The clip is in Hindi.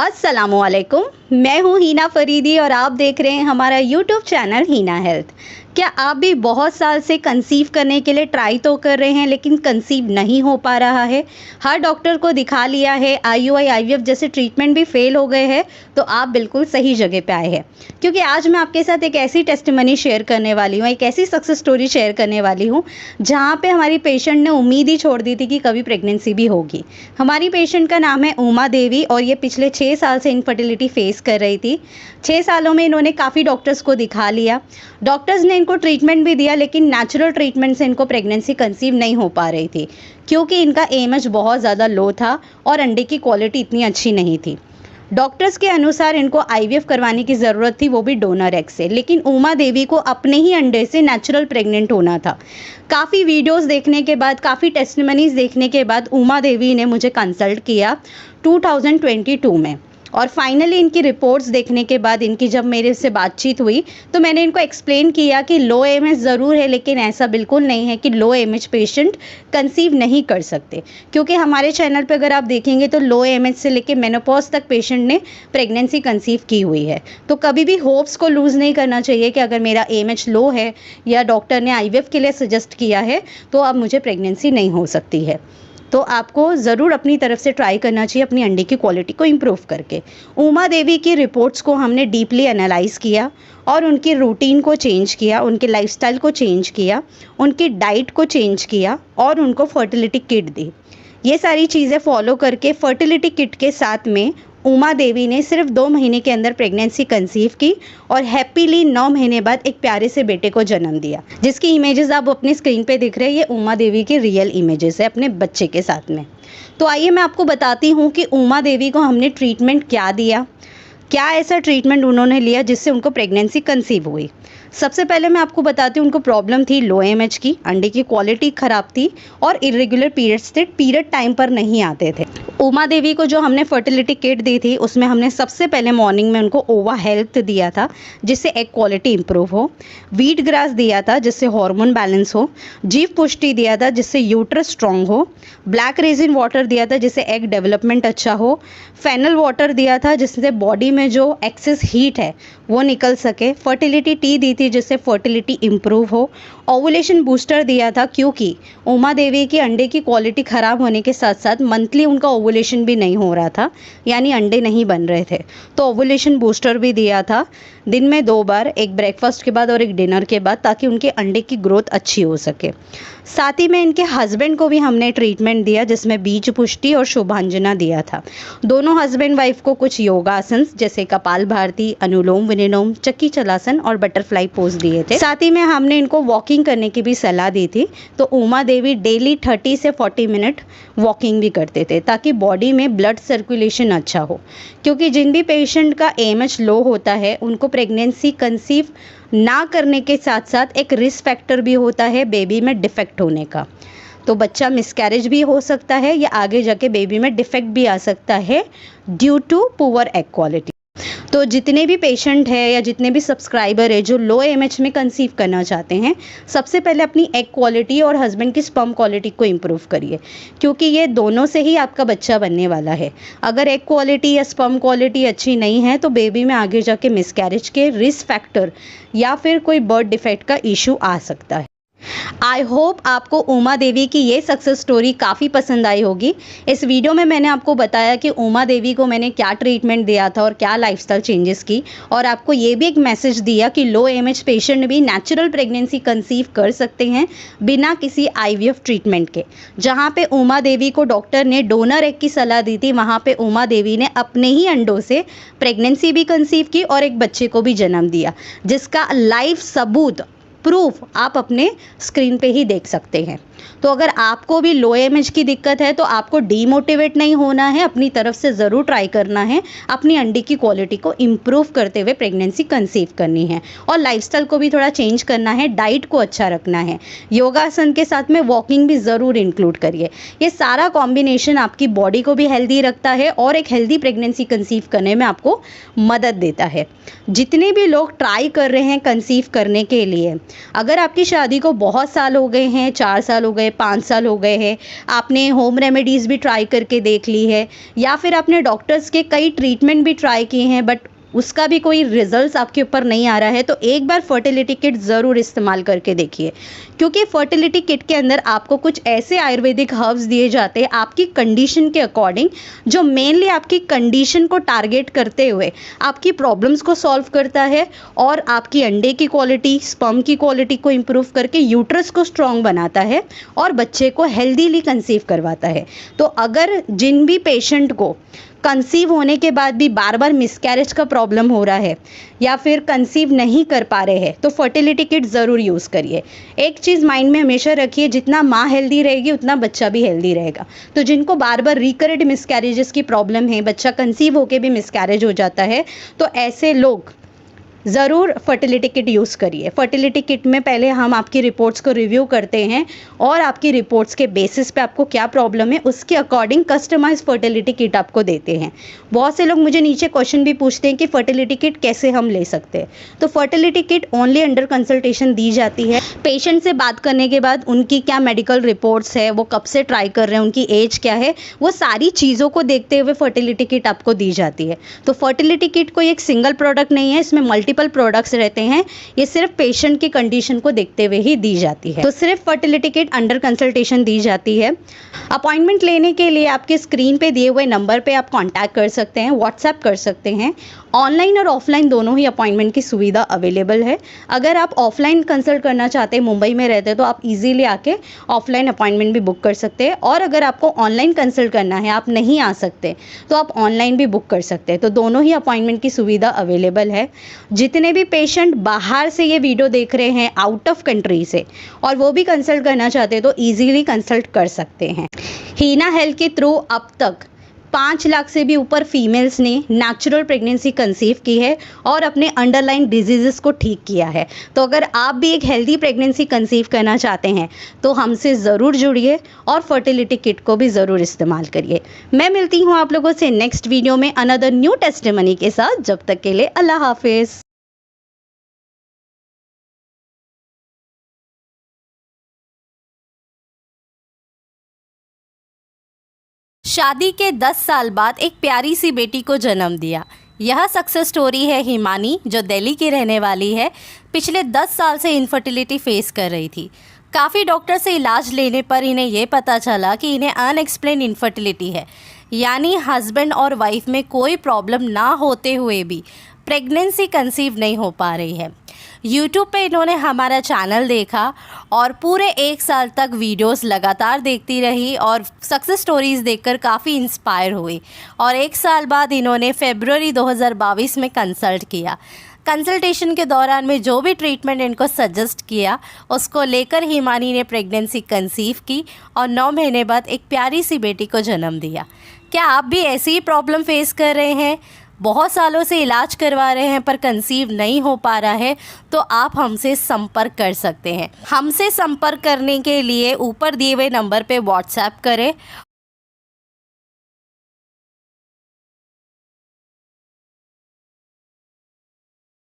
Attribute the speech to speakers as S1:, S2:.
S1: अस्सलामुअलैकुम, मैं हूँ हीना फरीदी और आप देख रहे हैं हमारा यूट्यूब चैनल हीना हेल्थ। क्या आप भी बहुत साल से कंसीव करने के लिए ट्राई तो कर रहे हैं लेकिन कंसीव नहीं हो पा रहा है? हर डॉक्टर को दिखा लिया है, आईयूआई आईवीएफ जैसे ट्रीटमेंट भी फेल हो गए हैं, तो आप बिल्कुल सही जगह पे आए हैं। क्योंकि आज मैं आपके साथ एक ऐसी टेस्टिमनी शेयर करने वाली हूँ, एक ऐसी सक्सेस स्टोरी शेयर करने वाली हूँ जहाँ पे हमारी पेशेंट ने उम्मीद ही छोड़ दी थी कि कभी प्रेगनेंसी भी होगी। हमारी पेशेंट का नाम है उमा देवी और ये पिछले 6 साल से इनफर्टिलिटी फेस कर रही थी। 6 सालों में इन्होंने काफ़ी डॉक्टर्स को दिखा लिया। डॉक्टर्स ने इनको ट्रीटमेंट भी दिया लेकिन नेचुरल ट्रीटमेंट से इनको प्रेगनेंसी कंसीव नहीं हो पा रही थी क्योंकि इनका एएमएच बहुत ज़्यादा लो था और अंडे की क्वालिटी इतनी अच्छी नहीं थी। डॉक्टर्स के अनुसार इनको आईवीएफ करवाने की ज़रूरत थी, वो भी डोनर एग से, लेकिन उमा देवी को अपने ही अंडे से नेचुरल प्रेग्नेंट होना था। काफ़ी वीडियोस देखने के बाद, काफ़ी टेस्टिमनीज देखने के बाद उमा देवी ने मुझे कंसल्ट किया 2022 में और फाइनली इनकी रिपोर्ट्स देखने के बाद, इनकी जब मेरे से बातचीत हुई तो मैंने इनको एक्सप्लेन किया कि लो एएमएच ज़रूर है लेकिन ऐसा बिल्कुल नहीं है कि लो एएमएच पेशेंट कंसीव नहीं कर सकते, क्योंकि हमारे चैनल पे अगर आप देखेंगे तो लो एएमएच से लेकर मेनोपॉज तक पेशेंट ने प्रेगनेंसी कंसीव की हुई है। तो कभी भी होप्स को लूज़ नहीं करना चाहिए कि अगर मेरा एएमएच लो है या डॉक्टर ने आईवीएफ के लिए सजेस्ट किया है तो अब मुझे प्रेगनेंसी नहीं हो सकती है। तो आपको ज़रूर अपनी तरफ से ट्राई करना चाहिए अपनी अंडे की क्वालिटी को इम्प्रूव करके। उमा देवी की रिपोर्ट्स को हमने डीपली एनालाइज किया और उनकी रूटीन को चेंज किया, उनके लाइफस्टाइल को चेंज किया, उनकी डाइट को चेंज किया और उनको फर्टिलिटी किट दी। ये सारी चीज़ें फॉलो करके फर्टिलिटी किट के साथ में उमा देवी ने सिर्फ 2 महीने के अंदर प्रेगनेंसी कंसीव की और हैप्पीली 9 महीने बाद एक प्यारे से बेटे को जन्म दिया, जिसकी इमेजेस आप अपनी स्क्रीन पे दिख रहे हैं। ये उमा देवी की रियल इमेजेस है अपने बच्चे के साथ में। तो आइए मैं आपको बताती हूँ कि उमा देवी को हमने ट्रीटमेंट क्या दिया, क्या ऐसा ट्रीटमेंट उन्होंने लिया जिससे उनको प्रेगनेंसी कंसीव हुई। सबसे पहले मैं आपको बताती हूँ, उनको प्रॉब्लम थी लो एएमएच की, अंडे की क्वालिटी ख़राब थी और इरेगुलर पीरियड्स थे, पीरियड टाइम पर नहीं आते थे। उमा देवी को जो हमने फर्टिलिटी किट दी थी उसमें हमने सबसे पहले मॉर्निंग में उनको ओवा हेल्थ दिया था जिससे एग क्वालिटी इंप्रूव हो, वीट ग्रास दिया था जिससे हार्मोन बैलेंस हो, जीव पुष्टि दिया था जिससे यूट्रस स्ट्रॉन्ग हो, ब्लैक रेजिन वाटर दिया था जिससे एग डेवलपमेंट अच्छा हो, फेनल वाटर दिया था जिससे बॉडी में जो एक्सेस हीट है वो निकल सके, फर्टिलिटी टी दी थी जिससे फर्टिलिटी इंप्रूव हो, ओवुलेशन बूस्टर दिया था क्योंकि उमा देवी की अंडे की क्वालिटी ख़राब होने के साथ साथ मंथली उनका ओवुलेशन भी नहीं हो रहा था, यानी अंडे नहीं बन रहे थे, तो ओवुलेशन बूस्टर भी दिया था दिन में 2 बार, एक ब्रेकफास्ट के बाद और एक डिनर के बाद, ताकि उनके अंडे की ग्रोथ अच्छी हो सके। साथ ही में इनके हस्बैंड को भी हमने ट्रीटमेंट दिया जिसमें बीज पुष्टि और शुभांजना दिया था। दोनों हस्बैंड वाइफ को कुछ योगासन जैसे कपाल भारती, अनुलोम विलोम, चक्की चलासन और बटरफ्लाई पोज दिए थे। साथ ही में हमने इनको वॉकिंग करने की भी सलाह दी थी। तो उमा देवी डेली 30 से 40 मिनट वॉकिंग भी करते थे ताकि बॉडी में ब्लड सर्कुलेशन अच्छा हो, क्योंकि जिन भी पेशेंट का एएमएच लो होता है उनको प्रेगनेंसी कंसीव ना करने के साथ साथ एक रिस्क फैक्टर भी होता है बेबी में डिफेक्ट होने का। तो बच्चा मिसकैरेज भी हो सकता है या आगे जाके बेबी में डिफेक्ट भी आ सकता है due to poor egg quality. तो जितने भी पेशेंट है या जितने भी सब्सक्राइबर है जो लो एएमएच में कंसीव करना चाहते हैं, सबसे पहले अपनी एग क्वालिटी और हस्बैंड की स्पर्म क्वालिटी को इम्प्रूव करिए, क्योंकि ये दोनों से ही आपका बच्चा बनने वाला है। अगर एग क्वालिटी या स्पर्म क्वालिटी अच्छी नहीं है तो बेबी में आगे जाके मिसकैरेज के रिस्क फैक्टर या फिर कोई बर्थ डिफेक्ट का इशू आ सकता है। आई होप आपको उमा देवी की ये सक्सेस स्टोरी काफ़ी पसंद आई होगी। इस वीडियो में मैंने आपको बताया कि उमा देवी को मैंने क्या ट्रीटमेंट दिया था और क्या लाइफस्टाइल चेंजेस की, और आपको ये भी एक मैसेज दिया कि लो एएमएच पेशेंट भी नेचुरल प्रेगनेंसी कंसीव कर सकते हैं बिना किसी आईवीएफ ट्रीटमेंट के। जहाँ पे उमा देवी को डॉक्टर ने डोनर एग की सलाह दी थी, वहाँ पे उमा देवी ने अपने ही अंडों से प्रेगनेंसी भी कंसीव की और एक बच्चे को भी जन्म दिया, जिसका लाइव सबूत, प्रूफ आप अपने स्क्रीन पे ही देख सकते हैं। तो अगर आपको भी लो एएमएच की दिक्कत है तो आपको डीमोटिवेट नहीं होना है, अपनी तरफ से ज़रूर ट्राई करना है, अपनी अंडे की क्वालिटी को इम्प्रूव करते हुए प्रेगनेंसी कंसीव करनी है और लाइफस्टाइल को भी थोड़ा चेंज करना है, डाइट को अच्छा रखना है, योगासन के साथ में वॉकिंग भी ज़रूर इंक्लूड करिए। ये सारा कॉम्बिनेशन आपकी बॉडी को भी हेल्दी रखता है और एक हेल्दी प्रेगनेंसी कंसीव करने में आपको मदद देता है। जितने भी लोग ट्राई कर रहे हैं कंसीव करने के लिए, अगर आपकी शादी को बहुत साल हो गए हैं, 4 साल हो गए, 5 साल हो गए हैं, आपने होम रेमेडीज़ भी ट्राई करके देख ली है या फिर आपने डॉक्टर्स के कई ट्रीटमेंट भी ट्राई किए हैं बट उसका भी कोई रिजल्ट्स आपके ऊपर नहीं आ रहा है, तो एक बार फर्टिलिटी किट ज़रूर इस्तेमाल करके देखिए। क्योंकि फर्टिलिटी किट के अंदर आपको कुछ ऐसे आयुर्वेदिक हर्ब्स दिए जाते हैं आपकी कंडीशन के अकॉर्डिंग, जो मेनली आपकी कंडीशन को टारगेट करते हुए आपकी प्रॉब्लम्स को सॉल्व करता है और आपकी अंडे की क्वालिटी, स्पर्म की क्वालिटी को इम्प्रूव करके यूट्रस को स्ट्रॉन्ग बनाता है और बच्चे को हेल्दीली कंसीव करवाता है। तो अगर जिन भी पेशेंट को कंसीव होने के बाद भी बार बार मिसकैरेज का प्रॉब्लम हो रहा है या फिर कंसीव नहीं कर पा रहे हैं, तो फर्टिलिटी किट ज़रूर यूज़ करिए। एक चीज़ माइंड में हमेशा रखिए, जितना माँ हेल्दी रहेगी उतना बच्चा भी हेल्दी रहेगा। तो जिनको बार बार रिकरेंट मिसकैरेजेस की प्रॉब्लम है, बच्चा कंसीव होकर भी मिसकैरेज हो जाता है, तो ऐसे लोग ज़रूर फर्टिलिटी किट यूज़ करिए। फर्टिलिटी किट में पहले हम आपकी रिपोर्ट्स को रिव्यू करते हैं और आपकी रिपोर्ट्स के बेसिस पे आपको क्या प्रॉब्लम है उसके अकॉर्डिंग कस्टमाइज फर्टिलिटी किट आपको देते हैं। बहुत से लोग मुझे नीचे क्वेश्चन भी पूछते हैं कि फर्टिलिटी किट कैसे हम ले सकते हैं। तो fertility kit only under consultation दी जाती है। पेशेंट से बात करने के बाद उनकी क्या मेडिकल रिपोर्ट्स है, वो कब से ट्राई कर रहे हैं, उनकी एज क्या है, वो सारी चीज़ों को देखते हुए फर्टिलिटी किट आपको दी जाती है। तो फर्टिलिटी किट कोई एक सिंगल प्रोडक्ट नहीं है, इसमें मल्टीपल प्रोडक्ट्स रहते हैं। ये सिर्फ पेशेंट की कंडीशन को देखते हुए ही दी जाती है। तो सिर्फ फर्टिलिटी किट अंडर कंसल्टेशन दी जाती है। अपॉइंटमेंट लेने के लिए आपके स्क्रीन पे दिए हुए नंबर पे आप कांटेक्ट कर सकते हैं, व्हाट्सएप कर सकते हैं। ऑनलाइन और ऑफलाइन दोनों ही अपॉइंटमेंट की सुविधा अवेलेबल है। अगर आप ऑफलाइन कंसल्ट करना चाहते हैं, मुंबई में रहते हैं, तो आप इजीली आके ऑफलाइन अपॉइंटमेंट भी बुक कर सकते हैं। और अगर आपको ऑनलाइन कंसल्ट करना है, आप नहीं आ सकते, तो आप ऑनलाइन भी बुक कर सकते हैं। तो दोनों ही अपॉइंटमेंट की सुविधा अवेलेबल है। जितने भी पेशेंट बाहर से ये वीडियो देख रहे हैं, आउट ऑफ कंट्री से, और वो भी कंसल्ट करना चाहते हैं, तो ईजीली कंसल्ट कर सकते हैं। हीना हेल्थ के थ्रू अब तक 5 लाख से भी ऊपर फीमेल्स ने नेचुरल प्रेगनेंसी कंसीव की है और अपने अंडरलाइन डिजीजेस को ठीक किया है। तो अगर आप भी एक हेल्दी प्रेगनेंसी कंसीव करना चाहते हैं, तो हमसे ज़रूर जुड़िए और फर्टिलिटी किट को भी ज़रूर इस्तेमाल करिए। मैं मिलती हूँ आप लोगों से नेक्स्ट वीडियो में अनदर न्यू टेस्टिमनी के साथ। जब तक के लिए अल्लाह हाफिज़। शादी के 10 साल बाद एक प्यारी सी बेटी को जन्म दिया। यह सक्सेस स्टोरी है हिमानी, जो दिल्ली की रहने वाली है। पिछले 10 साल से इनफर्टिलिटी फेस कर रही थी। काफ़ी डॉक्टर से इलाज लेने पर इन्हें ये पता चला कि इन्हें अनएक्सप्लेन इनफर्टिलिटी है, यानी हस्बैंड और वाइफ में कोई प्रॉब्लम ना होते हुए भी प्रेगनेंसी कंसीव नहीं हो पा रही है। यूट्यूब पे इन्होंने हमारा चैनल देखा और पूरे 1 साल तक वीडियोस लगातार देखती रही और सक्सेस स्टोरीज़ देखकर काफ़ी इंस्पायर हुई। और 1 साल बाद इन्होंने फरवरी 2022 में कंसल्ट किया। कंसल्टेशन के दौरान में जो भी ट्रीटमेंट इनको सजेस्ट किया, उसको लेकर हिमानी ने प्रेगनेंसी कंसीव की और 9 महीने बाद एक प्यारी सी बेटी को जन्म दिया। क्या आप भी ऐसी ही प्रॉब्लम फेस कर रहे हैं, बहुत सालों से इलाज करवा रहे हैं पर कंसीव नहीं हो पा रहा है, तो आप हमसे संपर्क कर सकते हैं। हमसे संपर्क करने के लिए ऊपर दिए हुए नंबर पे व्हाट्सएप करें